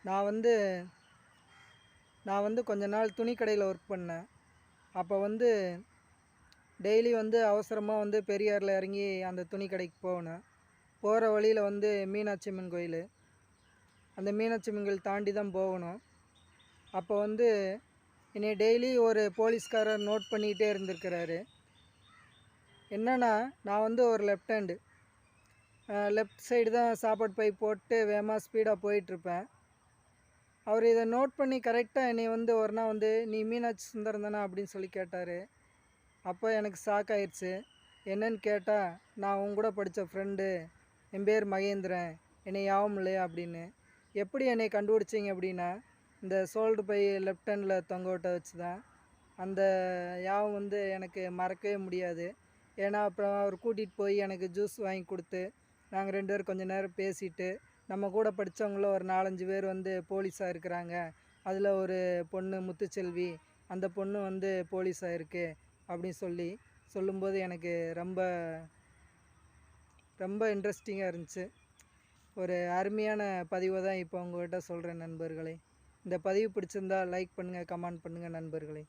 நான் வந்து நான் வந்து கொஞ்ச நாள் துணி கடையில் ஒர்க் பண்ணேன். அப்போ வந்து டெய்லி வந்து அவசரமாக வந்து பெரியாரில் இறங்கி அந்த துணி கடைக்கு போகணும். போகிற வழியில் வந்து மீனாட்சி அம்மன் கோயில். அந்த மீனாட்சி அம்மன் கோயில் தாண்டி தான் போகணும். அப்போ வந்து என்னை டெய்லி ஒரு போலீஸ்காரர் நோட் பண்ணிக்கிட்டே இருந்திருக்கிறாரு. என்னன்னா, நான் வந்து ஒரு லெஃப்ட் ஹேண்டு. லெஃப்ட் சைடு தான் சாப்பாடு பை போட்டு வேகமாக ஸ்பீடாக போயிட்டுருப்பேன். அவர் இதை நோட் பண்ணி கரெக்டாக என்னை வந்து ஒரு நாள் வந்து, "நீ மீனாட்சி சுந்தரம் தானே?" அப்படின்னு சொல்லி கேட்டார். அப்போ எனக்கு ஷாக் ஆயிடுச்சு. என்னன்னு கேட்டால், "நான் உன் கூட படித்த ஃப்ரெண்டு, என் பேர் மகேந்திரன், என்னை ஞாபகம் இல்லையா?" அப்படின்னு. எப்படி என்னை கண்டுபிடிச்சிங்க அப்படின்னா, இந்த ஷோல்டர் பை லெஃப்ட் ஹேண்டில் தொங்க விட்ட வச்சு தான். அந்த ஞாபகம் வந்து எனக்கு மறக்கவே முடியாது. ஏன்னா அப்புறம் அவர் கூட்டிகிட்டு போய் எனக்கு ஜூஸ் வாங்கி கொடுத்து, நாங்கள் 2 பேரும் கொஞ்ச நேரம் பேசிட்டு, நம்ம கூட படித்தவங்கள ஒரு 4, 5 பேர் வந்து போலீஸாக இருக்கிறாங்க. அதில் ஒரு பொண்ணு முத்துச்செல்வி, அந்த பொண்ணு வந்து போலீஸாக இருக்கு அப்படின்னு சொல்லும்போது எனக்கு ரொம்ப ரொம்ப இன்ட்ரெஸ்டிங்காக இருந்துச்சு. ஒரு அருமையான பதிவை தான் இப்போ உங்கள்கிட்ட சொல்கிறேன் நண்பர்களே. இந்த பதிவு பிடிச்சிருந்தா லைக் பண்ணுங்கள், கமெண்ட் பண்ணுங்கள் நண்பர்களே.